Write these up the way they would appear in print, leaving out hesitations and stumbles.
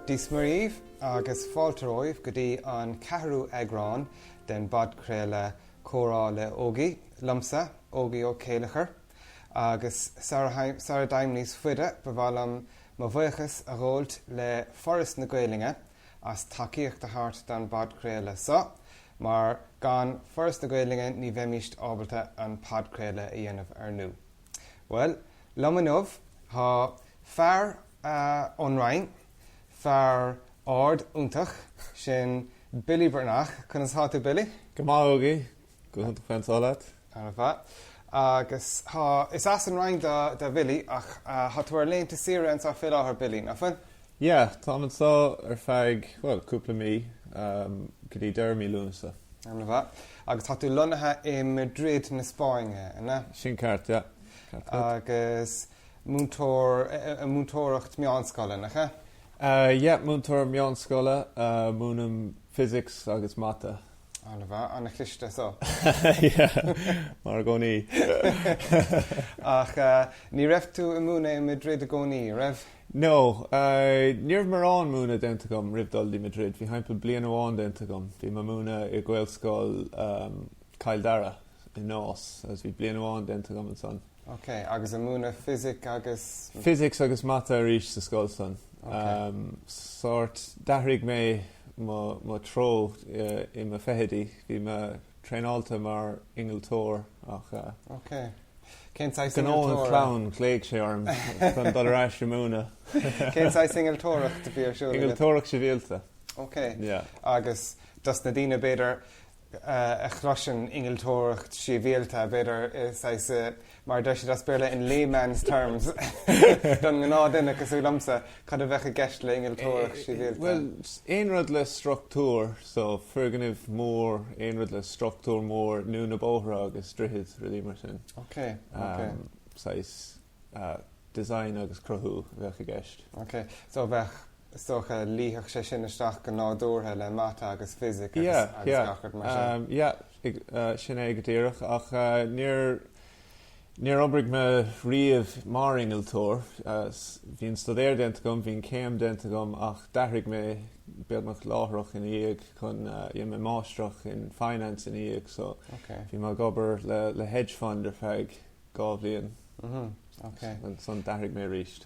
Dis maríomh agus fáilteóibh go dtí an ceathrú eagrán den bad créile Comhrá le hÓgie, lumsa hÓgie ó Céilechar, agus Sara daim níos fuide ba bhfuilm mo bhuichas a ghóilt le Forras na Gaeilge as takeíocht a thart den bad créile sa, mar gan Forras na Gaeilge ní bheimist ábalta an bad créile a dhéanamh ar nú. Well, lomanmh ha fear onrain, fear ard úntach sin Billy Breathnach, chunas hátu Billy? Comhrá hÓgie, go hunta fantálat. Agus is as an rain da Billy ach hatúir léonnta sira an sa fé láthair Billy, na fan? Yeah, tá man sá ar feig, well, cúpla mí, go dtí deirmí lúnasa. Agus hatú lonathe I Madrid na Spáinne, yna? Sin ceart, yeah. Agus múntóireacht meánscoile, nacha? Yeah, múntóir meánscoile, múnam physics agus mata. Anna chlichte so. Yeah, mar gcónaí. Ach, ní raibh tú I múna I Madrid a gcónaí, raibh? No, níor mar an múna denta gom ribdal di Madrid. Bhí haimple blian amháin denta gom. Bhí mar múna I Gaelscoil Caildara I nás, as bhí blian amháin denta gom an son. Ok, agus a múna physics agus... Physics agus mata ríis sa scoil son. Okay. Sort dahrig mé má tro I ma fehedi. Bhí ma treinálta mar ingeltóir ach... Ok. Cén sais Ganón clown cléig sé arm chun dul arás múna. Cén sais ingeltóireacht a bhí ar siúla? Ingeltóireacht sé bhéalta. Ok. Yeah. Agus dus na dtíine beidir a chrosin ingeltóireacht sí bhéalta beidir mar de sé spéirle in layman's terms don gná duine agus ú lamsa cad a bheith a gceist le ingeltóireacht sí bhéalta. Well, ein rud le struchtúr, so ferganibh mór, ein rud le struchtúr mór nú na bóthra agus drithid really mar sin. Ok. Sais design agus crothú bheith a gceist. Ok, so bheith stocha líthach sé sin isteach go nádúrtha le mata agus physics Yeah, agus yeah. gachard mar sin. Yeah, sin é go dtíireach ach níor obair me riamh mar ingeltóir, bhín studéir denta gom, bhín céim denta gom ach dahrig me beadmach láthroch in íag chun me máisteach in finance in íag, so bhí má gobar le hedge fund ar feig gá bhliain. Okay. An son dahrig me ríist.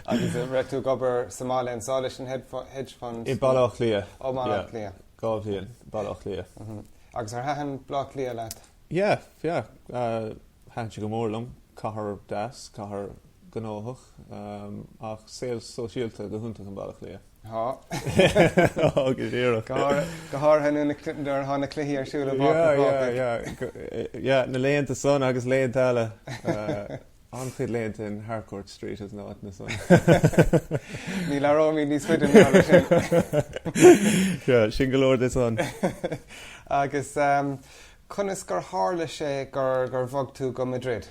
Agus raibh tú gobar Somália an sáilis an hedge fund? I Balach Lia. Ó Balach Lia. Gá bhliain, Balach Lia. Agus ar hahan Balach Lia leat? Yeah. Hain si go mórlam, cahar das, cahar gnóthach, ach sales sosiálta go hunta an Balach Lia. Ha. Go dtíireach. Gahar hanú na hána cluichí ar siúla bhaca. Yeah, na léanta son agus léanta eile. Anchud léanta in Harcourt Street as náit na son. Ní leróí níos fuidir na sin. Yeah, sin go leor is son. Agus chunas gur hála sé gur bhog tú go Madrid?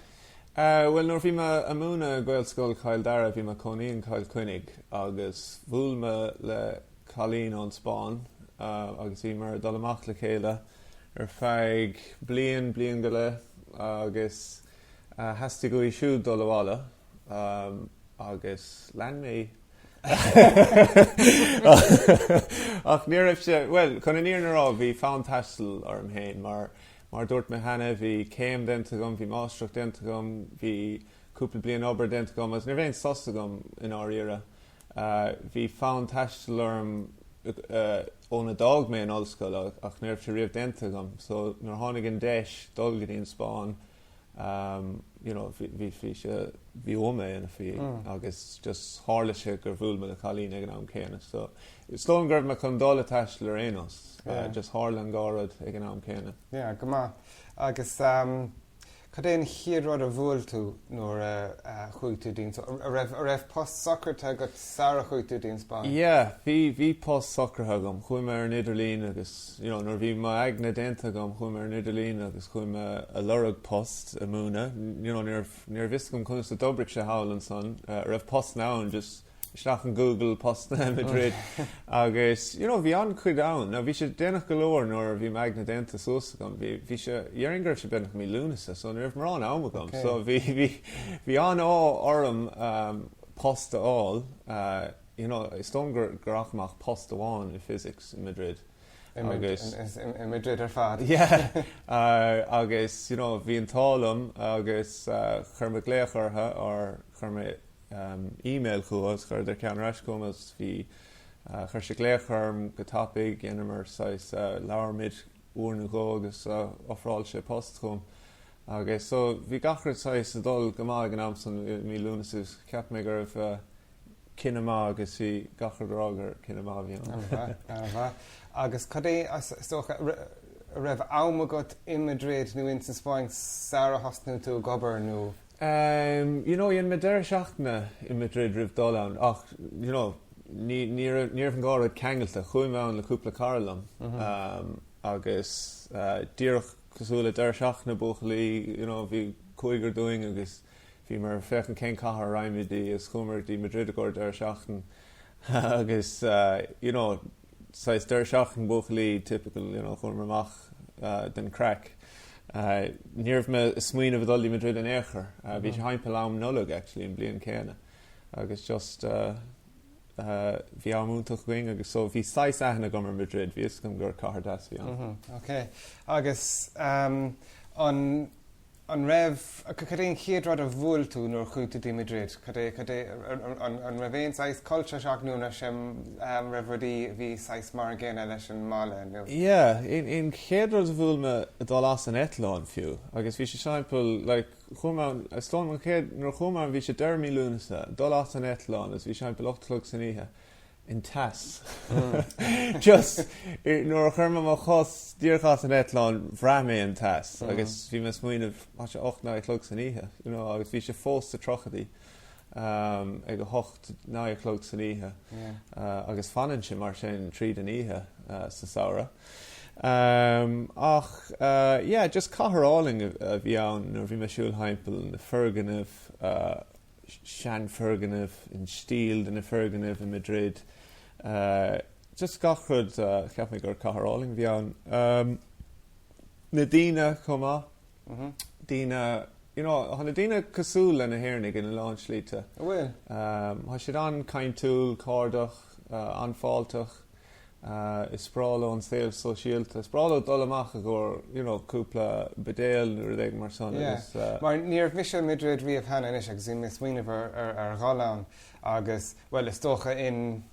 Well, nor bhí me a múna Gaelscoil Caildara bhí me chónaí an Cail Cuinnig agus bhúil me le Chalín an Spáin agus bhí mar dul amach le chéile ar feig blian go le agus heasta go I siúd dul bhála agus lean mé ach ní raibh sé, well, chun níor na rá bhí fán taistil arm héin mar dúirt me hena bhí céim denta gom, bhí máisteach denta gom, bhí cúpla blian obair denta gom, as níor bhéon sosta gom in áiríire. Bhí fán taistil arm óna dag mé an ollscoil ach níor sé riamh denta gom, so nuair tháinig an deis dul go dtí an Spáin, bhí ómé ina fí agus just hála sé gur bhúil me le Chalín ag an am céine. So slán gurb me chun dála taistil ar éanos, just hála an gárad ag an am céine. Yeah, go maith. Agus cad éon chiaad a bhfuil tú nuair chuig tú dín? A raibh post soccer te go Sara chuig tú dín Spáin? Yeah, bhí post soccer gom, chuim ar an Idirlín agus, nuair bhí má agna denta gom, chuim ar an Idirlín agus chuim a lorug post a múna. Níor vis gom chunas a dobric sé hálan son, raibh post nán just isteach an Google post na Madrid agus bhí an chuid ann na bhí sé dénach go leor nuair bhí magna denta sósa gom bhí sé dhearingar sé benach mí lúnasa so nuair mar an am gom so bhí an á orm post aáil stongur grachmach post amháin in physics in Madrid. In Madrid fad. Yeah. Agus, bhí an tálam agus churma gléachartha or churma email chuas chur der cean reiscom as bhí chur sé gléacharm go tapig inamar sais leabharmid uair go agus ofráil sé post chum. Agus so bhí gachar sais adul gomáig an amsan mí lúnasus ceap mé gur cinema agus bhí gachar rágar cinema bhí. Agus cadé raibh ámagat in Madrid nó in Spáinne Sarah hosnú tú gobar nó? In Madrid seachna in Madrid ribh dólan ach, níor an gáir ceangailta chuimán le cúpla carlam agus díreach cosúla deir seachna buchalí, bhí cúigur doing agus bhí mar fechan cén cahar raimidí is chumar dí Madrid a gáir deir seachna agus, sais deir seachna buchalí typical, chumar amach den crack. Níorh me smuoine bhdulí Madrid an éair. Bhí sé haimpe am nullag actually in blian céine. Agus just bhí ámúntaach going agus so bhí 6 aithna gomar Madrid, bhí is gom gur cahar das bhí an. Okay. Agus an raibh cadéon chéadrád a bhfuil tú nuair chuúta dí Madrid? Cadé an raibhéon 6 culture seach núna sem raibhredí bhí 6 mar ggéine leis an mála nó? Yeah, in chéadrád a bhfuil me dul as an Etlán fiú, agus bhí sé seimpel, like, chumán, nuair chumán bhí sé 10 mílúnasa, dul as an Etlán, as bhí seimpel 8 clog san ihe. In tas. Just nuair churma má chos díorchas an Etlán bhreamé an tas agus bhí me smuoineh má sé 8-9 clog san ihe, agus bhí sé fós sa trochadaí ag go 8-9 clog san ihe agus fanan sé mar sin tríd an ihe sa saora. Just catharáling a bhí ann nuair bhí me siúil haimpel na Ferganibh Sean Ferganibh in Stíl na Ferganibh in Madrid. Just gachud ceap mé gur catharáling bhí ann. Na Dína Comhrá. Dína, na Dína cosúil na hairnig in a lán slíte. Bhfuil? Tá siad an caintúil cardach, anfáilteach, is sprála an saoil sosiálta. Sprála dul amach a gur, cúpla bedéal nuair ag mar son. Mar níor bhí Madrid riamh hena is agus in smuoineh ar ghalán agus, well, is tócha in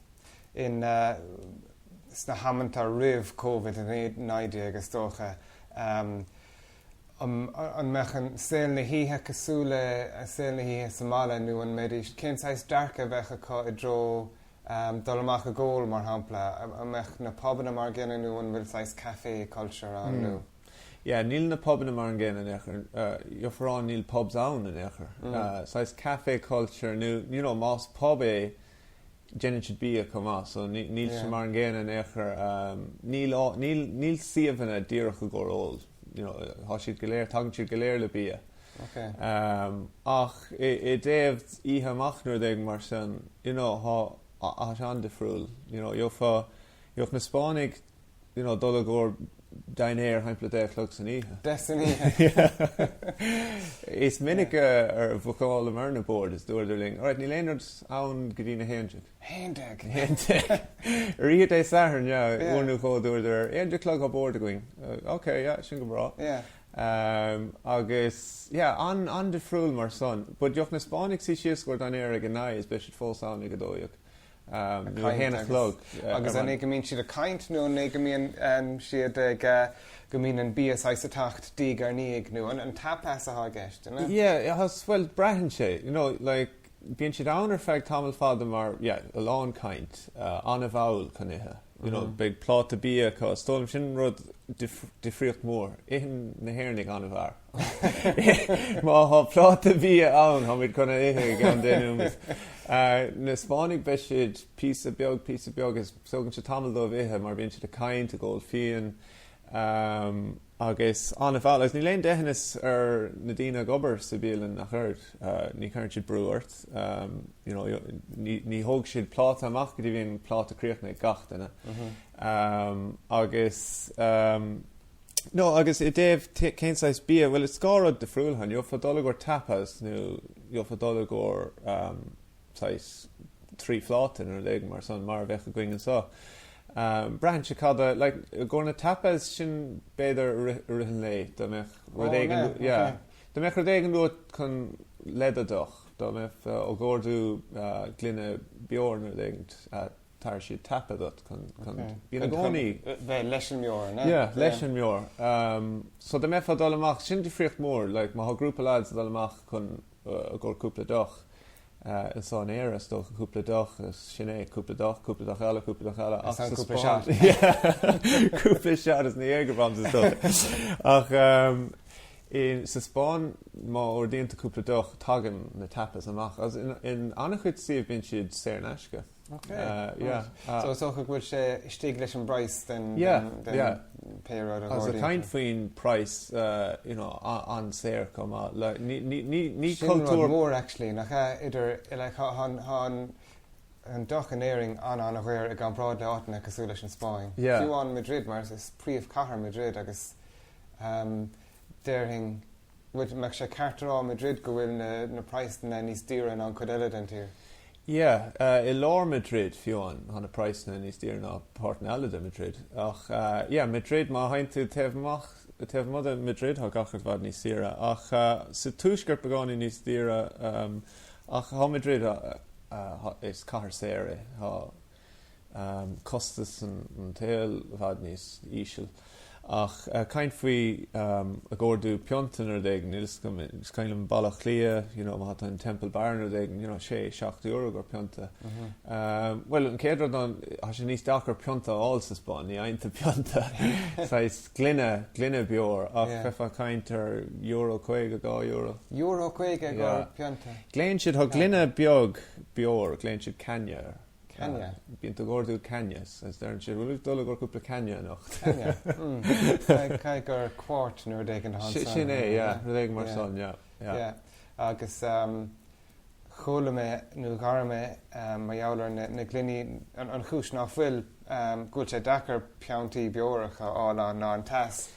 sna hamantar rih COVID in naide agus tócha an mechan saoil na híthe cosúla a saoil na híthe Somála nó an méidís cén sais darcha bhecha có I dro dul amach a ggóil mar hampla a mech na pobanna mar gine nó an bhfuil sais café culture an nó. Yeah, níl na pobanna mar gine an éair. Joforrán níl pubs ann an éair. Sais café culture nó, más pub é Jenny should be a comá, so níl sem mar an gine an éair. Níl siomhanna díreach a gur old. Tá siad go léir, tagann siad go léir le bia. Okay. Ach, I déobh ihe amach nuair ag mar sin, a sean de friúil. Joch na Spáinnig, dul a gur dainéir haimpla 10 clog san ihe. San ihe. Is minic ar bhuacáil am ar na board is dúir ling. Alright, ní léonard ann go dtí na héinteag. Héinteag. Riad é saharn, uairnú có dúir ar 1 clog a board a going. Okay, sin go bra. Agus, an de friúil mar son. But joch na Spáinnig sí sios gur dainéir ag an naid is beis fós ann ag a dóiag. Héna clog. Agus an ag mín siad a caint nó an ag mín siad go mín an bías a tacht dí gar níag nó an tapas a gist, Yeah, has well breathan sé, bíonn siad annar feag tamil fada mar, a lán caint, an a bhail canithe. Big plot a bia cá stolm sin rud difriocht mór éhan na hairnig an a bhar. Má ha plot a bia ann ha mid chuna ihe gan dénúmas. Na Spáinnig be siad pí a beag is sogann se tamil dómh ihe mar bíonn siad a caint a ggóil fian agus an a bhil ní léon dehannas ar na Dína gobar sa bíalan nach chuirt ní chuann siad brúirt ní thóg siad plát amach go dtí bhíonn plát a críochna gachtainna agus agus I déobh cénsáis bia bhfuil is scárad de friúilhan jo fa dul gur tapas nó jo fa dul gur trí flátain ar le mar son mar bheith going so. Brand se cada gona tapas sin beidir rihan lei da mech rodégan da mech rodégan luat chun ledadoch da mech ó gordú glynne bjorn ar dégant tar si tapadot chun bína gcónaí bheith leis an meor leis an meor so da mech dal amach sin difriocht mór má ha grúpa lads dal amach chun gur cúpla doch is an éire stoch cúpla doch sin é cúpla doch eile cúpla seat cúpla seat is na éigerbam ach in sa Spáin má ordínta cúpla doch tagan na tapas amach as in annach chud siomh bíonn siad séir neisce. So bhfuil sé stig leis an brais den payroll as a kind faoin price an séir comá ní cultúr mór actually nach idir an doch an éing an bhir ag an brád le átainna cosú leis an Spáin. Fiúán Madrid mar is príomh chathair Madrid agus déirthing meach sé cartará Madrid go bhfuil na price na níos díre an chud eile den tír. I lár Madrid fiúan hanna price na níos dír ná páirtna eile de Madrid ach Madrid má haintú taobh Madrid ha gachart bhd níos díre ach sa túisgur beáin níos díre ach ha Madrid is cahar séire ha costas an tail bhd níos ísisiil ach kaint faoi a gordú piontan ar dégin is kind an ballach lia má hat an Temple Barn ar dégin €7 gur pionta well an céadrod an ha sé níos dachar pionta áil sa Spáin ní ainte pionta sais glynne beor ach fefa kaint ar €5 €2 €5 gur pionta gléin siad ha glynne beor gléin siad canja bíon a gordú canyas as dar siad bhfuil dul gur cúpla canja nach cai gur cuairt nuair dégan sin é ru mar son agus chola mé nó gar mé marheallar na gluine an chúis ná bhfuil gúil sé dachar peantaí beoracha ála ná an tas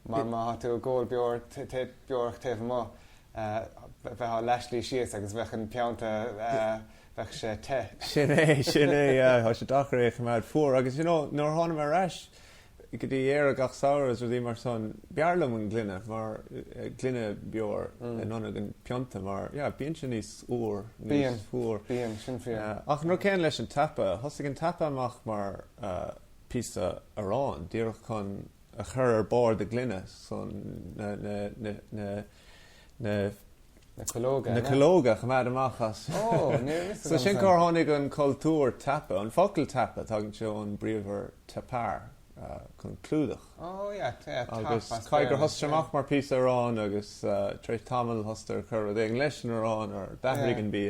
mar má tú ggóil beorach taobh má bheith leislí sios agus bheith an peanta bheith sé te. Sin é, ha sé dachar éich mar fuór agus nóir hána mar reis go dtí éar a gach saoras ru dtí mar son bearlam an glynne mar glynne beor in anna an peanta mar bíonn sin níos úr níos fuór bíonn sin fiú ach nó céan leis an tapa thosaigh an tapa amach mar písa arán díreach chun a chur ar bord de glynne son na cológa chamad amachas so sin cór tháinig an cultúr tapa an focail tapa tagann seo an bríomhar tapár chun clúdach agus caigur thosteach mar pí arán agus tréith tamil thostar chur d éag leis an arán ar dathraigh an bí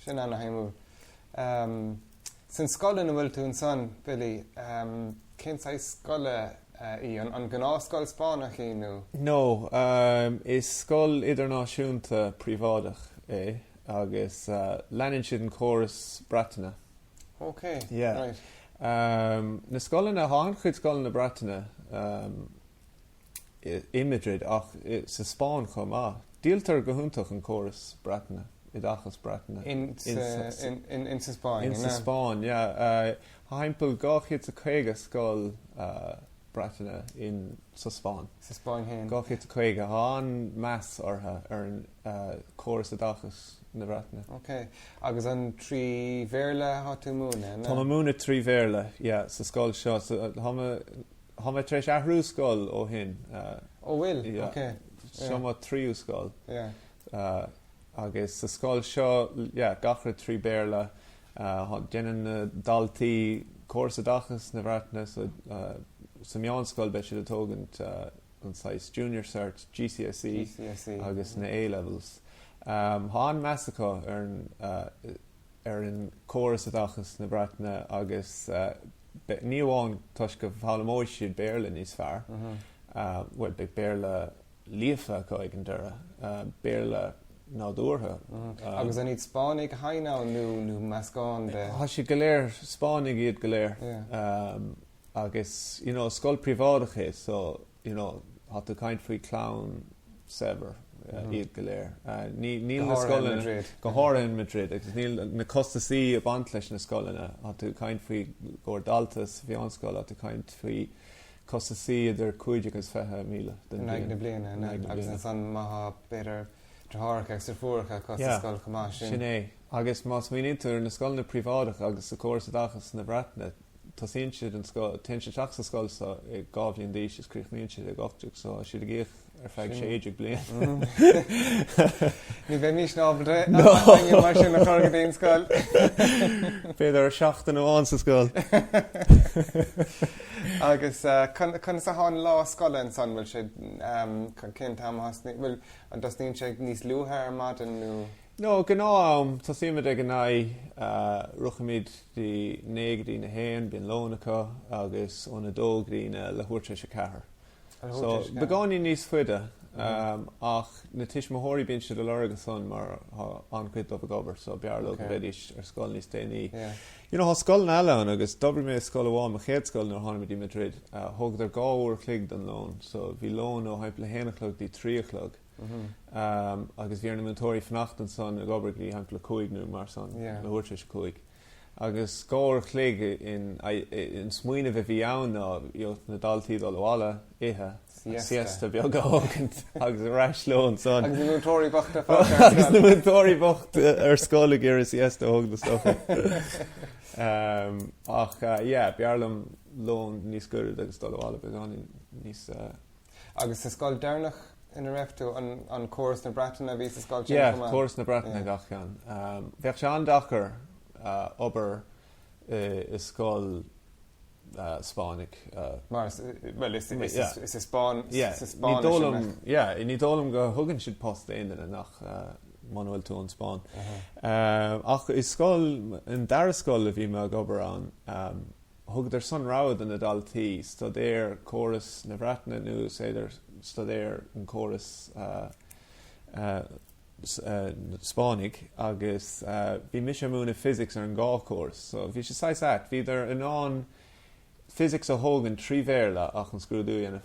sin anna haimú san scoilin bhfuil tú an san Billy cén sa scoile í an gnáthscoil Spáinnach inú? No, is scoil idirnáisiúnta príomhádach é agus leanann siad an chóras Breathach. Okay, right. Na scoilin a háin chuid scoilin na Breathach i Madrid ach sa Spáin chomá. Díaltar go húntaach an chóras Breathach i dachas Breathach. In sa Spáin? In sa Spáin, haimpel gáchiad a chuige scoil Breathach in sa Spáin. Sa Spáin hen. Gáchiad a chuige an meas ortha ar an chóras a dachas na Breathach. Okay. Agus an trí bhéirle há tú múna? Tá múna trí bhéirle, sa scoil seo. Thama treis ahrú scoil ó hin. Ó bhfuil? Okay. Seo má tríú scoil. Agus sa scoil seo, gachar trí bhéirle déanann daltaí chóras a dachas na Breathach sa meán scoil be siad atógant an sais junior cert GCSE agus na A-levels. Tá an measachá ar an chóras a dachas na Breathach agus níomháin tuis go bhfálamóid siad béirle níos fearr. Well, be béirle líofa chuig an dura, béirle nádúrtha. Agus an iad Spáinnig hainál nó meascán de? Tá si go léir Spáinnig iad go léir. Agus, scoil príomhádach é, so, hat tú caint faoi clown sever iad go léir. Níl na scoilena go háir in Madrid, agus níl na costaí a bant leis na scoilena a tú caint faoi gur daltas bhí an scoil a tú caint faoi costaí idir 50 agus 50 míle. Naig na bliana, agus na san maitha beidir tráthacha agus fuaircha costa scoil chumá sin. Sin agus más mínítar na scoilna prívádacha agus sa córas a dachas na Breathach tá sin siad an scoil, ten siad teach sa scoil sa i gábhíon díos is críochnaíonn siad ag ochteach, so siad a gcéich ar feadh séideag blian. Ní bheith mís nábaldre mar sin na chorga daon scoil. Beidir 7 amháin sa scoil. Agus chun sa háin lá scoileann san bhfuil sé cin tam bhfuil an dosníonn sé níos luúthe ar maidin nó... No, gná tá siimiid ag gná ruchamid dí négadí na héin bíon lónacha agus óna dógadí na le thuirte se cethir. So begáí níos fuide ach na tiismóirí bíonn siad le agus san mar ancuid do a gobar, so bearló go bhéidir ar scoil níos déanaí. You know, scoil na eile agus dobre mé scoil bháin a chéad scoil nar tháinig í Madrid. Thug ar 2 uair clig don lón, so bhí lón ó haip le 1 o'clock dí 3 o'clock. Agus bhí ar na motóirí fnacht an son a gobar í haip le 5 nó mar son, le thuirte 5. Agus 2 uair clig in smuoine bheith bhí ann na daltaí dul bhála ithe. Siesta beag ágant agus a reis lón son. Agus na motóirí bocht agus na motóirí bocht ar scoil gur siesta thug na stocha. Ach, bearlam lón níos gurad agus dul bhála beag níos... Agus sa scoil dearnach in a reftú an córas na Breathach bhí sa scoil sin? Yeah, córas na Breathach gachan. Bheadh se an dachar obair is scoil Spáinne. Well, is a Spáin... Ní dólam go thugann siad post aine nach Manuel tú an Spáin. Ach is scoil, an dara scoil a bhí me gobar an, thugad ar son rád an adaltaí, stadéir córas na Breathach nó séidir stadéir an córas Spáinne agus bhí mis múna physics ar an gá córas, so bhí sé 6 bhíidir an an physics a hÓgie 3 bhéirla ach an scrúdú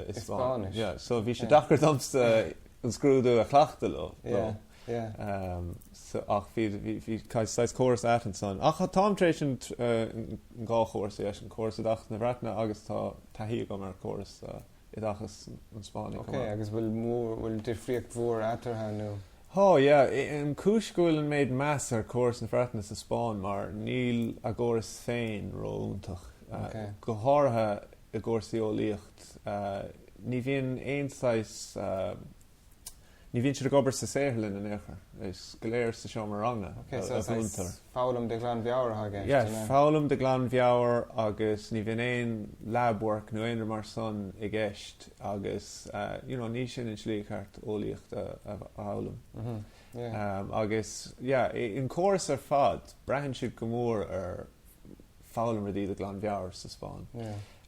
is Spáinne. So bhí sé dachar domsta an scrúdú a chleachta lo. So ach bhí caiis córas an son. Ach táimtrééis an gá chóras an córas a dach na Breathach agus tá taí go mar córas i dachas an Spáinne. Agus bhfuil difríocht mhór atartha nó? An cúisgúil an méid meas ar córas na Breathach sa Spáin mar níl a gcóras féin róúntaach. Go háirithe i gcósaí ólíocht. Ní bhíonn éonáis... Ní bhíonn siad a gobar sa séirlinn in éair. Is go léir sa seo mar rangna. So fálam de glan bheabhar haige. Fálam de glan bheabhar agus ní bhíonn éon lab work nó éonar mar son i gceist agus ní sin in slíchart ólíocht a fálam. Agus, in córas ar fad, breathann siad go mór ar fálam a dtí de glan bheabhar sa Spáin.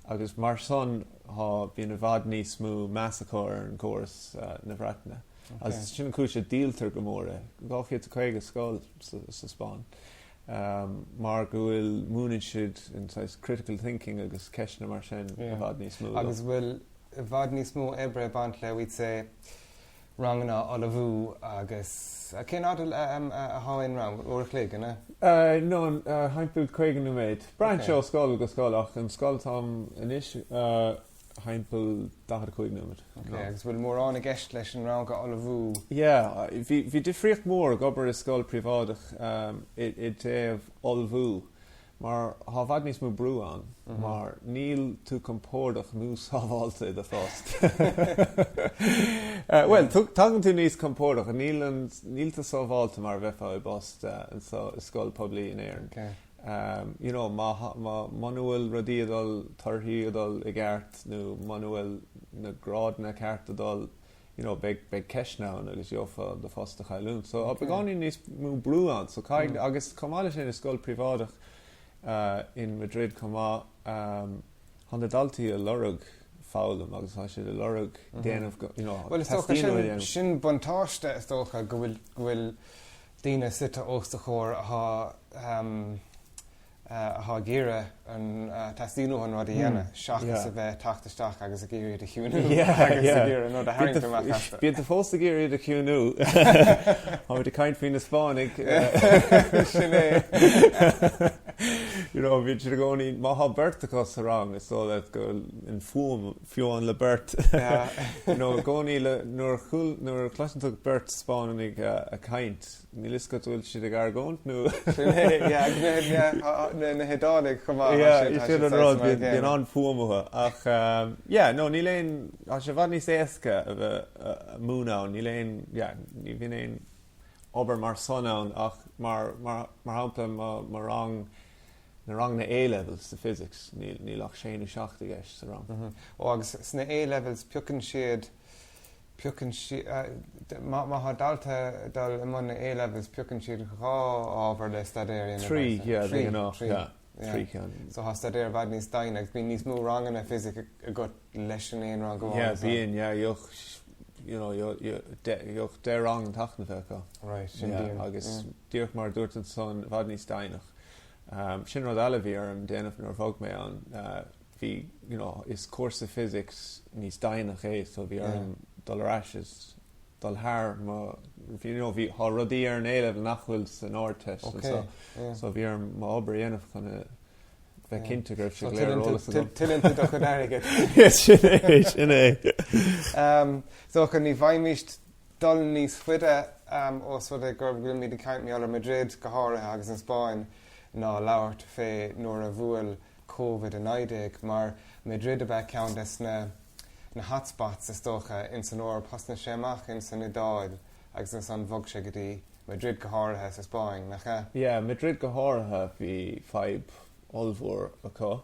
Agus mar son bhíonn a bhfad níos mú measacóir an córas na Breathach. As sin cúise díaltar go mór gáchiad a chuige scoil sa Spáin. Mar go bhfuil múnann siad in critical thinking agus ceisna mar sin a bhfad níos mú. Agus bhfuil a bhfad níos mú ebre bant le bhíd sé rangna a bhú agus cén adal a háin rang uair clig, inna? No, haimpil chuigean nó méid. Breathach seo scoil go scoilach an scoil tám inis haimpil 15 nuair. Agus bhfuil mór an a gceist leis an rang a bhú. Bhí difríocht mór gobar is scoil prívádaach i déobh olbhú. Mar há bhfad níos mú brú an, mar níl tú compórdach nús sábháilta i do fást. Well, tagann tú níos compórdach a níl tá sábháilta mar bheitfá i bost an scoil poblí in éireann. Manuel rodíadal tarthaíadal i gceart nó Manuel na grádanna ceartadal beag ceisneán agus jofa do fásta chailún. So a begáí níos mú brú an, so agus comáile sin i scoil prívádaach in Madrid comá han daltaí a lorug fálam agus há siad a lorug déanamh Well, is sin buntáiste is tócha go bhfuil daoine sita ósta chóir hÁgie an tasíú an rudí dhéana seachas a bheith tachtasteach agus a géirí a chiúnú nó a haingach. Bíad a fósta géirí a chiúnú há de caiint faoin na Spáinnig sinné. Bhí si gcóí maitha bertachá sa rang is so le go in fiúin le bert. Gcóí le nuair claisiú bert Spáinnig a caiint. Ní lis go bhfuil si ag ar gcónt nó na hedánig chumá sin an rád bhíon an fuamathe ach nó ní léon á sé bhad níos éasca a bheith múnán ní léon ní bhíon éon obair mar sonán ach mar hampla mar rang na rang na A-levels sa physics ní lech sé na seachta gceist sa rang. Agus sna A-levels piúcann siad má dalta dal imón na A-levels piúcann siad gá ábhar le stadéir trí so há stadéir bhad níos daine agus bhí níos mú rangan na physic a go leis an éon rang go bíon joch de rang tachna fecha agus dúirt mar dúirt an son bhad níos dainach sin rud eile bhí an déanamh nuair bhog mé an bhí is cuasa physics níos dainach so bhí an dul rashes dul haar bhí há rudí ar an A-level nachhfuil san áirteist so bhí má obair dhéanamh chuna bheith cinnte gur si léir tilinte do chun aige sin so chun ní bhaimíist dul níos fuide os fud gur bhfuil mí de caiint mé Madrid go háirithe agus an Spáin ná labhairt fé nuair a bhuail COVID-19 mar Madrid a bheith ceantas na hotspots is tócha in san óir pasna séach in san idáid agus in san bhog sé go dtí Madrid go háirithe sa Spáin nach cha? Madrid go háirithe bhí feib olmhór acu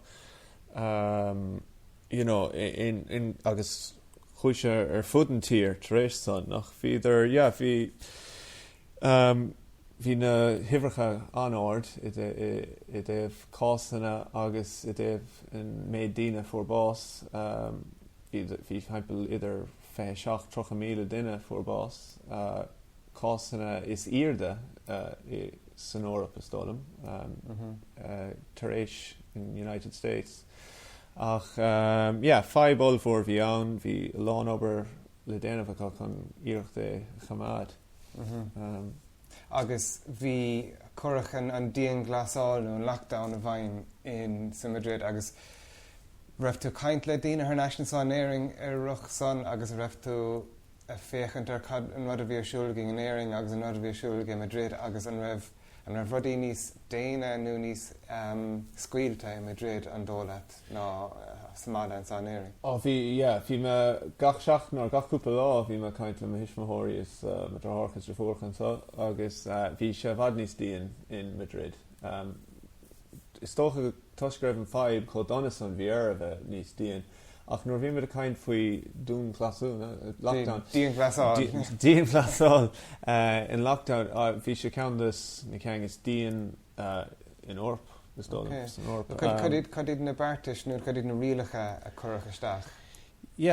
in agus chuise ar fud an tír taréis san nach bhíidir hí na himhreacha anáard i dtéobh cásanna agus i dtéobh in méid daoine fórbás hí haimpel idir fé 7,000 duine fórbás cásanna is irde san Eorpa is dólam taréis in United States ach feib olmhór bhí ann hí lán obair le déanamh acu chun iireachta chamád agus bhí curachan an díon glasáil nó an lockdown a bhain in San Madrid agus raibh tú caint le daoine ar national sanéing ar ruch san agus raibh tú a féchant ar an rud a bhí siúlga in éiring agus an rud a bhí siúlga in Madrid agus an raibh rudí níos déine nó níos scuilte in Madrid an dólaat ná Samada an sanéing. Bhí me gach seach ná gachúpa lá bhí me caint le hisismóirí is me drachas de fórchan agus bhí sé bhad níos daon in Madrid. Is tócha tuisgreibh an feib chu donasan bhí ar a bheith níos daon ach nuair bhí me a caint faoi dún clasú lockdown díon glasáil in lockdown bhí sé ceantas na ceang is daon in Eorp is dólam san Eorpa. Cadid na bartis nó cadid na rialacha a curach isteach?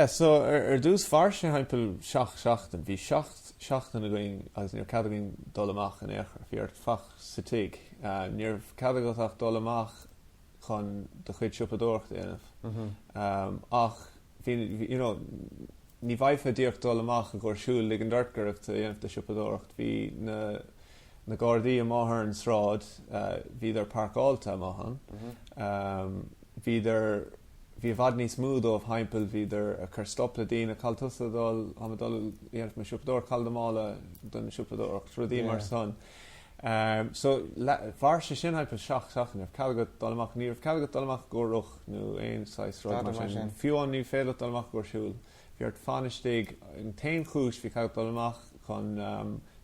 So ar dús farse haimpel seachtain bhí seachtain a going agus níor cadagin dolamach an éair bhí ar fach satig níor cadagach dolamach chun de chuid siúpadócht déanamh ach ní bhaidfa díocht dolamach a gur siúil lig an dartgurcht a dhéanamh de siúpadócht hí na Gardaí a máthair an sráid hí ar parcáilta amachán hí bhad níos múdómh haimpel híidir a chur stopla daoine caltusadal hamadal dhéanamh me siúpadóir caldamála don siúpadócht rudí mar san so bhar sé sin haimpel seachtain ar cadagad dolamach níor cadagad dolamach goruch nó éon sais rád mar sin fiúán ní féile dolamach gur siúil bhí art fanistigh an tain chúis bhí cadagad dolamach chun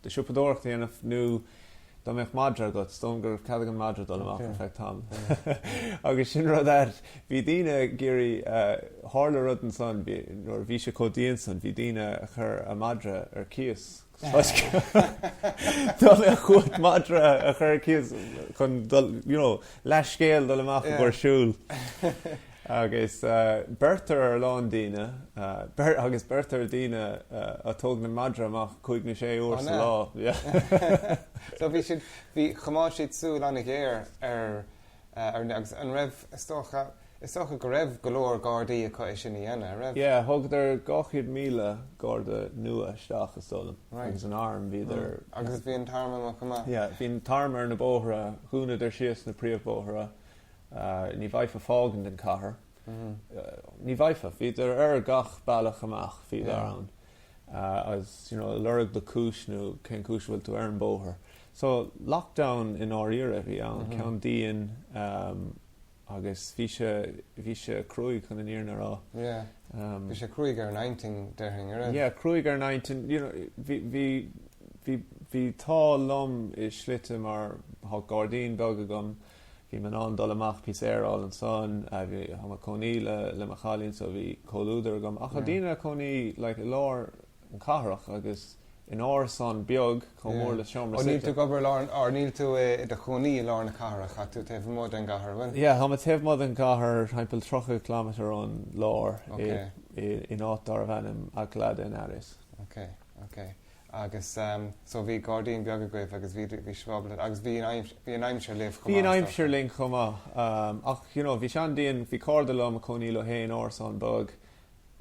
de siúpadócht dhéanamh nó dá méoch madra go stóngur cadagad madra dolamach an fecht tam agus sin rud bhí daoine géirí hála rud an san nuair bhí sé códaíon san bhí daoine a chur a madra ar cíos dul a chuat madra a chur cíos chun leis scéal dolamach gur siúil agus bertar ar lán daoine agus bertar daoine a tóg na madra amach 5 uair sa lá. So bhí chamáid siad súil anna géir ar agus an raibh is tócha go raibh golóir Gardaí acu é sin dhéana raibh. Yeah, thugtar 200,000 Garda nua isteach is stolam. Right. Agus an arm bhíidir. Agus bhíon tarma má cumá. Yeah, bhíon tarmar na bóthra, chúna idir sios na príomhbóthra, ní bhaifa fágan den cathair. Ní bhaifa, bhíidir gach bailach amach bhí arán. As, lurg the cúisnú, cén cúis bhfuil tú an bóthar. So, lockdown in áíire bhí an, ceann díon agus bhí sé cruaig chun an íarna rá. Yeah. Bhí sé cruaig ar 19 derring, right? Yeah, cruaig ar 19, bhí tá lom is slite mar há Gardaín beag agam, bhí man an dul amach pís all an son, bhí hama chónaí le machalín, so bhí cóúdar agam. Ach a dína chónaí le lár an cathrach agus in áir san beag chomór le seomra site. Níl tú gobar lár, níl tú de chónaí lár na cathrach, a tú taobh mód an gcathair, bhain? Yeah, hama taobh mód an gcathair hampel 3 kilometer an lár in áit dar bhenim a glad in Aris. Okay. Agus so bhí Gardaín beag agaibh agus bhí svabla agus bhí an aimseir leh chumá. Bhí an aimseir linn chumá. Ach, bhí sean díon bhí cordal am chónaí le héin áir san bag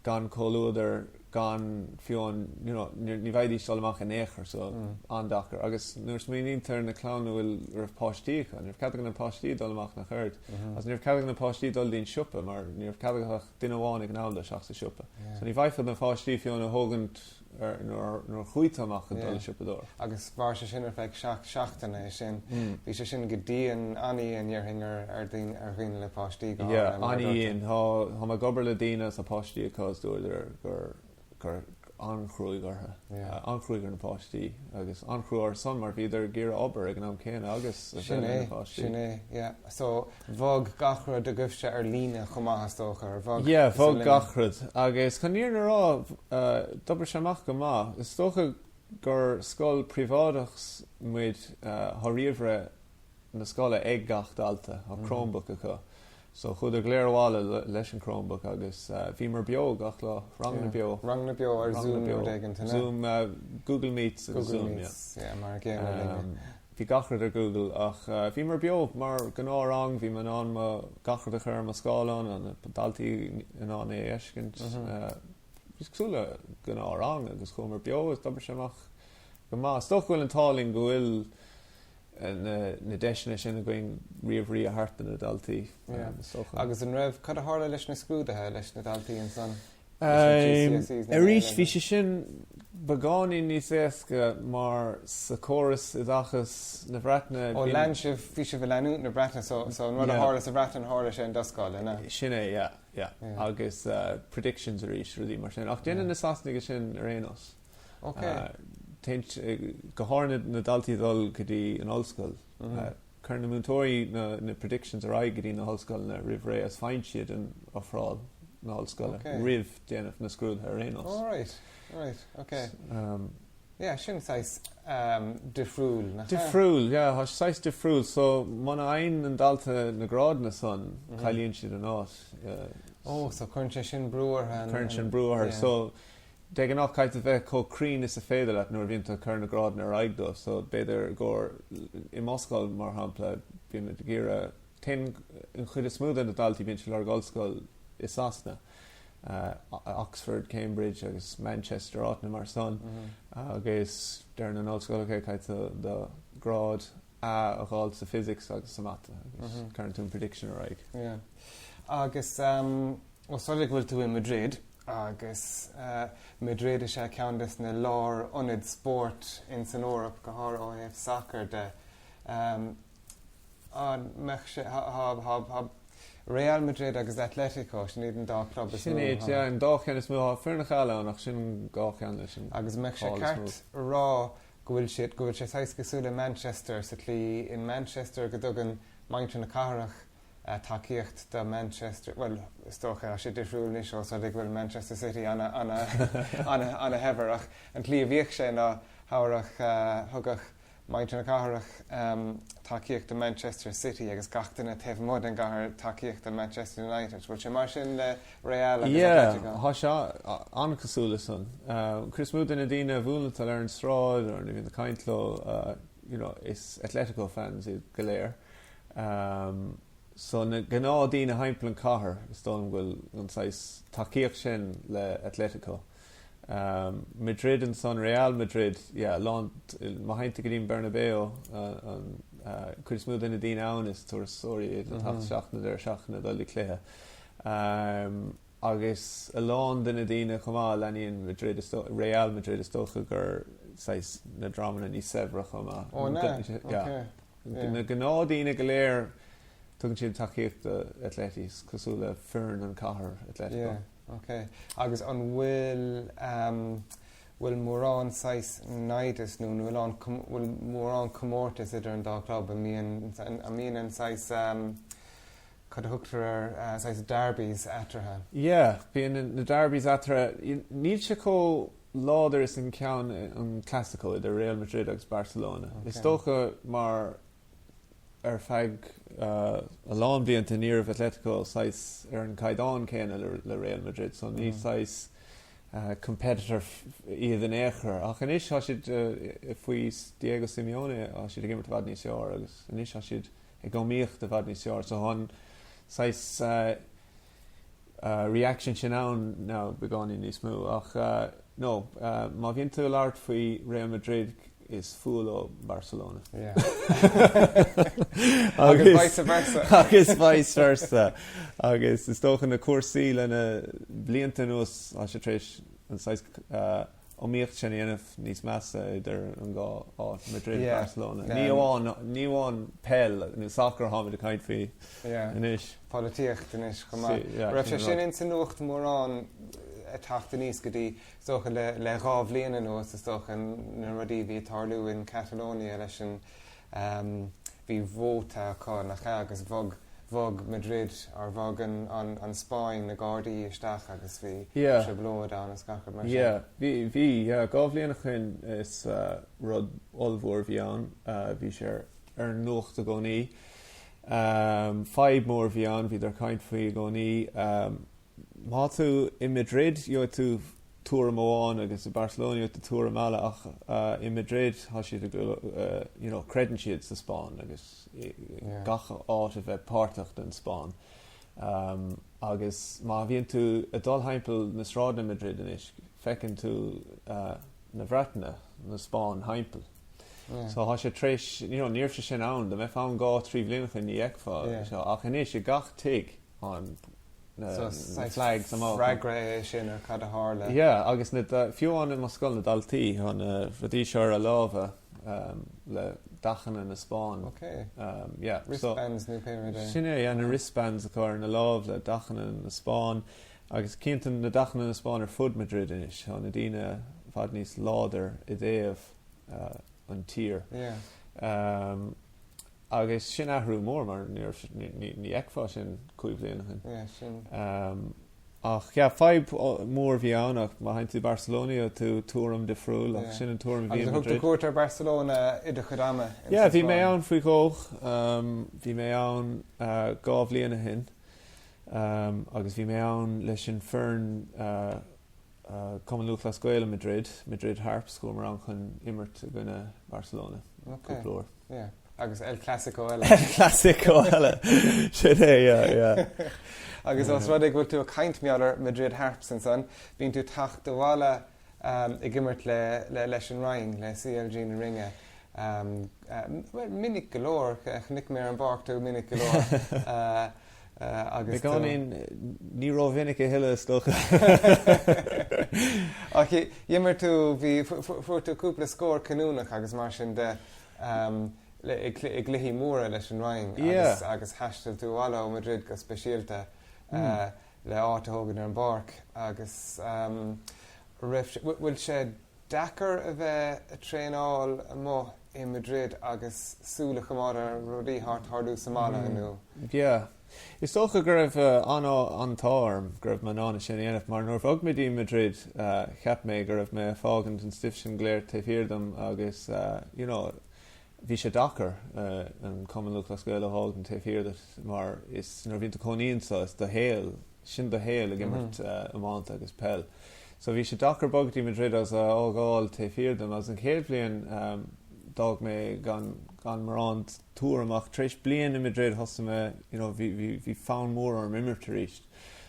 gan cóúdar gan fion, ní bhaidí solamach an éair, so andachar. Agus nuair smíontar na clán bhfuil rah páistí, níor cadgan na páistí dolamach na chuirt. As níor cadgan na páistí dul dín siúpa, mar níor cadgan duine bháin ag náda seach sa siúpa. So ní bhaifad na páistí fion a thugant nó chuitamach an dul siúpa dór. Agus bhar sé sin ar feidh seachtainna sin, bhí sé sin go dtíon aní an dhearthingar ar dhaoine le páistí. Yeah, aníon, tá má gobar le daoine sa páistí a cás dúir gur anchrúigartha. Anchrúigar na páistí, agus anchrúar san mar bhíidir gur obair ag an am céine agus Sinné, yeah. So, bhog gachrad a gubhse ar lína chumátha tócha. Yeah, bhog gachrad. Agus chuníar na rá, dobar seamach go má. Is tócha gur scoil privádachs muid thoríomhre na scoile ag gach dalta a Chromebook acu. So chud a gléirháile leis an Chromebook agus bhí mar beo gach le rang na beo. Rang na beo ar Zoom Zoom, Google Meets agus Zoom, yeah. Mar géan bhí gachrad ar Google ach bhí mar beo mar gná rang bhí man an gachrad a chur mar scáilán an daltaí in an é eiscint. Bhís cúla gná rang agus chum mar beo is dobar seamach go má. Stoch bhfuil an táling go bhfuil na deisina sin a going riamhrí a harta na daltaí. Agus an raibh cad a hála leis na scrúdathe leis na daltaí an san? Arís bhí sé sin bagáí níos éasca mar sa chóras i dachas na bhreatna. Ó lean sih bhí sé bh leanút na bhreatna, so nó a hála sa bhreatna hála sé an doscáil, inna? Sinné, yeah. Agus predictions arís rudí mar sin. Ach déanana na sasnaige sin ar éanos. Okay. Go hána na daltaí dul go dtí an ollscoil. Chur na mútóirí na predictions ar aig go dtí na ollscoil na rih ré as fáin siad an ofráil na ollscoil. Rih déanamh na scrúd ar éanos. Oh, right, okay. Yeah, sin sais difriúil. Difriúil, yeah, has sais difriúil. So, mana ein an dalta na grád na son, cailíonn siad an áit. Oh, so chuann sé sin brúar. Chuann sin brúar, so de gan nach caiit a bheith crín is a féidir le nuair bhíonn chur na grád na aigdó, so beidir gur i Moscoil mar hampla bíonn a ggéire tin an chuid a smúd an daltaí bíonn se le gáilscoil is asna. Oxford, Cambridge agus Manchester áitna mar son. Agus dearn an ollscoil caiit de grád a gháil sa physics agus sa mata agus chuann prediction ar aig. Yeah. Agus solig bhfuil tú in Madrid. Agus Madrid is sé ceantas na lár ionad sport in san Eorp go háir óibh soccer de meach sé Real Madrid agus Atletico sin iad an dá club is sin iad, yeah, an dá cheannas mú fearnach eile nach sin gá cheanna sin agus meach sé ceart rá go bhfuil sé sais cosúla Manchester sa tlí in Manchester go dtugan mainte na cathrach takeíocht de Manchester, well, stocha sé difriúil níos so ag bhfuil Manchester City anna hebarach an tlí a bhíoh sé ná háireach thugach mainte na cathrach takeíocht de Manchester City agus gachtainna taobh mód an gcathair takeíocht de Manchester United. Bhfuil sé mar sin le Real agus Atletico. Tá sé an cosúla san. Chris Mood in a dtíine bhúnta ar an stráid ar na bhíon na caintló is Atletico fans i go léir. so na gná dína heimpel an cahar is dom bhfuil an sais takeíoch sin le Atletico. Madrid and son Real Madrid, yeah, land ma hainte gedin Bernabeu Chris Mood in the Dean is to sorry shachna der shachna dal cléthe. Agus a land in the Dean chomá lení in Madrid Real Madrid is stocha gur sais na drama ní sevra chomá. Oh no. Okay. Na gná dína galéir tugin sin takeíocht Atletis cosúla Fern an cahar Atletico. Yeah. Okay. Agus an will Moran sais nightis nu will Moran comortis idir an dá club a mean sais could hookter sais derbies atraha. Yeah, being in the derbies atraha need to go lauders in count an classical the Real Madrid agus Barcelona. Okay. Is stocha mar fag a lán blianta níor of Atletico sais an caidan céine le Real Madrid so ní sais competitor iad an éair ach an isis if we Diego Simeone should gimmert bhd ní seoir agus an isis should go míocht de bhd ní seoir so han sais reaction sin ann now begáin ní smú ach no má bhíonn tú l'art faoi Real Madrid is full of Barcelona. Yeah. agus vice versa. Agus vice versa. Agus is toch in de cuasaí lena blianta nuas a sé tréis an sais omíocht sin anamh níos measa idir an gá Madrid Barcelona. Ní bháin pell in soccer hamid a caint faoi inis. Políocht inis chumá. Raibh sé sin in san nuacht mór an tacht níos go dtí socha le rá bhbliana nuas is socha na rudí bhí tarlú in Catalonia leis an bhí vóta cá nach agus bhog Madrid ar bhog an Spáinne na Gardaí isteach agus bhí se blód an is gachar mar bhí gá bhbliana chuin is rud olmhór bhí an bhí sé ar nuacht a gcónaí 5 mór bhí an bhí ar caint faoi gcónaí má tú in Madrid jo tú túr amháin agus in Barcelona tú túr amala ach in Madrid há siad credan siad sa Spáin agus gacha áit a bheith páirteach den Spáin agus má bhíonn tú a dul heimpel na sráid na Madrid inis fecinn tú na bhreataine na Spáin heimpel so há sé tréis níor se sin ann de me fáin gá trí bblianacha ní eagfá ach inis sé gach tiig an flag frag sin ar cad a hála. Yeah, agus na fiúáin in Moscow na daltaí an bhdí seir a lábha le dachan na Spáin. Okay. Wristbands new pyramid. Sinné na wristbands a chur na lábh le dachan na Spáin agus cinntan na dachan na Spáin ar fud Madrid inis an na dtíine bhd níos láidir i dtéobh an tír. Yeah. Agus sin ahrú mór mar ní eagfá sin cuaig blianachin. Yeah, sin. Ach 5 mór bhí annach má haint tú Barcelona tú túram de friúil ach sin an túram bhí Madrid. Agus thugta cuairtear Barcelona idir chudama. Yeah, bhí mé ann faoi chóch bhí mé ann gá blianachin agus bhí mé ann leis an Fern Common Lucas Scoil Madrid Harps go mar an chun immert gona Barcelona. Okay. Go Yeah. Agus El Clásico eile. El Clásico eile. Yeah. Agus os rud ag bhfuil tú a caint meallar Madrid Harps an son, bíonn tú tacht do bhála i gimmert le leis an Rinn, le CLG na ringe. Minic galore, chnic mé an barc tú minic galore. Agus gáin ní ró vinnic a hiile stocha. Dhimmer tú bhí fuair tú cúpla scór canúnach agus mar sin de ag glihí móra leis an Rinn agus heistil tú bhála ó Madrid go speisialta le áit a thógan ar an barc agus bhfuil sé dachar a bheith a tréáil mó in Madrid agus súla chumá ar rudí thardú Somála inú. Yeah. Is tócha gur raibh antám gur raibh man ána sin aanamh mar nuair bhog mé dí Madrid cheap mé gur raibh mé fágant an stift sin gléir taobhhirdam agus bhí sé dachar an Common Lucas Scoil a hágan taobhhirdat mar is nuair bhíonn coníonn sa is de héal sin de héal a gimmert amánta agus pell. So bhí sé dachar bogadtí Madrid as ágáil taobhhirdam as an chéad bliain dog me gan mar an túr amach treis blian in Madrid hosta me, vi found more or immer to reach.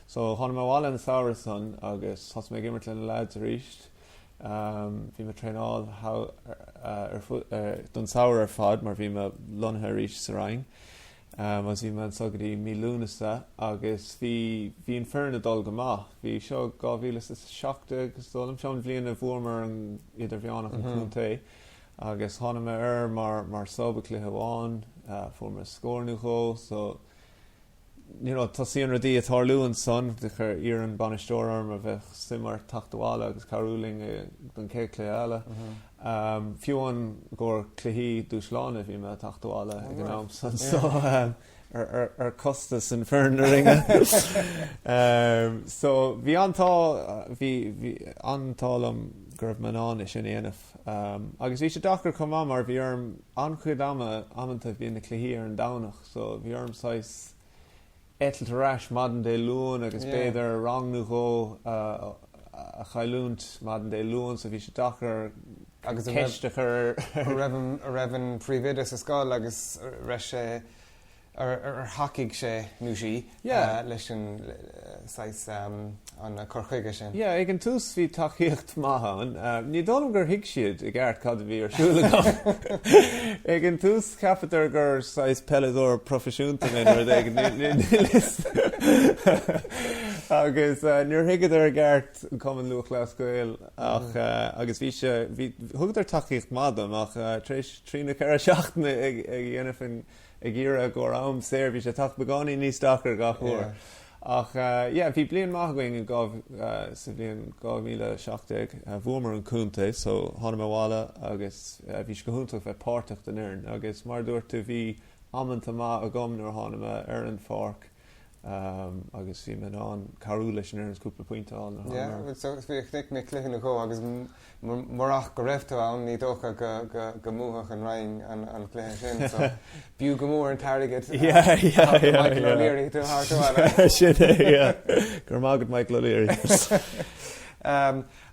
So hon me wall an Saurson agus hosta me gimmert le lads reached. Vi me train all how dun saur fad mar vi me lunha reach sarain. As vi man sogadi mi lunasa agus vi infern dol gama. Vi seo gavilas is shocked agus dolum shon vlian a vormer an either vianach an kunte. Agus hon me mar sobekli hawan for me score nu go so Tasí an radí a tarlúan son de chur ar an banistóirm a bheith simar tachthála agus carúling don cé cléile. Fiúan gur cléhí dúsláánna bhí me tachthála ag an am son so ar costas an fearna ringe. So bhí antálam gurb man an is sin éanamh. Agus bhí sé dachar comá mar bhí arm anchuid ama amanta bhí na cléhí ar an dánach so bhí arm sais etel te rash madden de loon agus beidir rang nu go a chailúnt madden de loon so vi se dacher agus kechtechar raven prívidus a scoil agus reise hakiig sé nu sí leis sais an corchuige sin. Ja, ag an tús hí taíocht mahan. Ní dóm gur hiic siad I gceart cad bhí ar siúla go. Ag an tús capitar gur sais pelador profisiúnta min ar ag nílis. Agus níor hiigad ar gceart an common luach le scoil ach agus bhí thugad ar taíocht madam ach trína ceir seachna ag dhéanamh ag gira go am séir bhí sé tacht begáí níos dachar gachúir. Ach, bhí blion maithgaing an sa blion 2017 bhuamar an cúnta, so hána bhála agus bhí go húntaach bheith páirteach den éirn, agus mar dúirta bhí amanta má a gomnar hána ar an fárc, agus bhí man an carú leis an éirn cúpla pointe an. So bhí ag mé cluichen go agus marach go raibhtú an ní dócha go múthach an raing an cluiche sin, so bíú go mór an tarigid. Michael O'Leary tú háirtú sin gur mágad Michael O'Leary.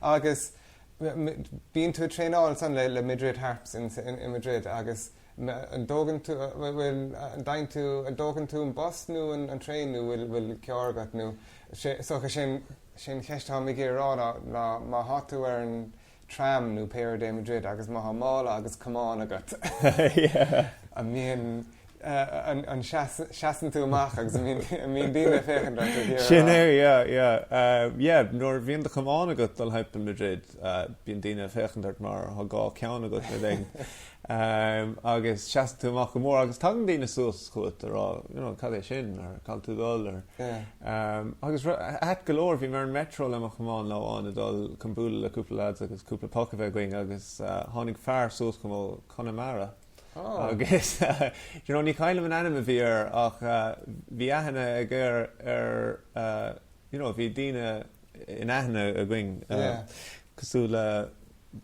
Agus bíonn tú tréáil san le Madrid Harps in Madrid agus an dógan tú an dógan tú an bus nó an train nó bhfuil ceargat nó socha sin cheistá mé gur rá má hatú ar an tram nó Péir de Madrid agus má mála agus cumán agat. A míon an seaan tú amach agus míon dína féchan sin nóir bhíon de cumán agat dal hype in Madrid bíon dína féchandart mar gá ceann agat le ding. Agus seaan tú amach go mór agus tagan dína sús chuit ará cad é sin ar cal tú dul agus het golóir bhí mar an metro le amach cumán leáin a dul cambúla le cúpla lads agus cúpla poca bheith going agus tháinig fearr sús go Connemara. Agus ní caiile an anime bhí ach bhí aithne gur bhí dína in aithne a going cosú le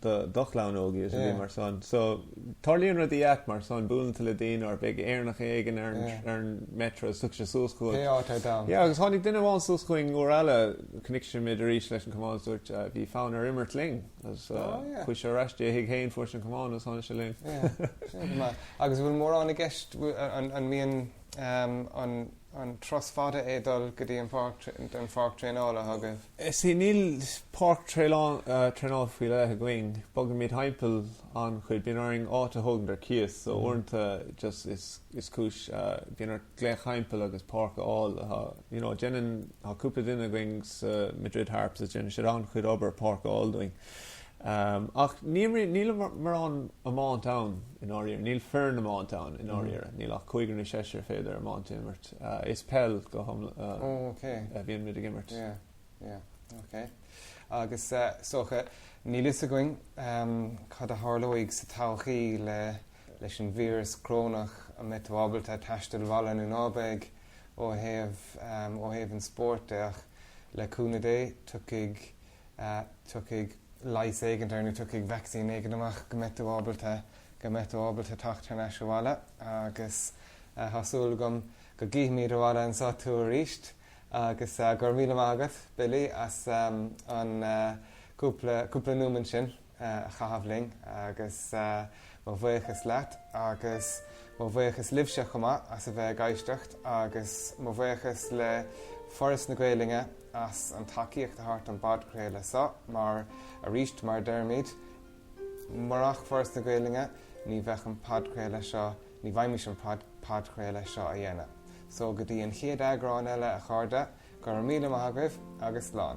dochlán hÓgie is bhí mar son. So tarlíonn rudí éit mar son búlanta le daoine ar beag éarnach éigen ar an metro such a súscúil. Agus tháinig duine bháin súscúing uair eile cnic sin mid arís leis an cumán dúirt bhí fáin ar immert ling chuis sé reistí hiag héin fuair sin cumán as tháina sé ling. Agus bhfuil mór an gceist an míon an tros fada é dul go dtí an fárc tréála thugah. Is í níl park tréál faoi le going bogan míad haimpel an chuid bíon airing áta thugan ar cias so orintanta just is cúis bíon ar gléich haimpel agus park áil jennen cúpla duine goings Madrid Harps a jennen sé an chuid obair park áil doing. Ach níl mar an amount town in áíir, níl fearn amount town in áíir, níl ach chuigar na séir féidir amount immert. Is pell go bhíon mid gimmert. Agus socha níl is a going cad a tharlóigh sa todhchaí leis an vírus crónach a metábalta taistil bhalan in ábeg ó héamh an spórteach le cúna dé tuigh lais éigeantar tuigh vaccín éigean amach go metábalta tacht na seála agus hasúil gom go gíimiid bhile an satú ríist agus gur míle agat Billy as an cúpla núman sin chahabling agus má bhuíochas leat agus má bhuíochas libse chumá as a bheith gaiistecht agus má bhuíochas le foras na Gaeilge as an takeíocht a thart an badcréile sa mar a ríist mar dermid marach foras na Gaeilge ní bheith an padcréile seo ní bhaimimi an padcréile seo a dhéanamh. So go dtí an chéad eagrán eile a chairde gur míle maithagah agus lán.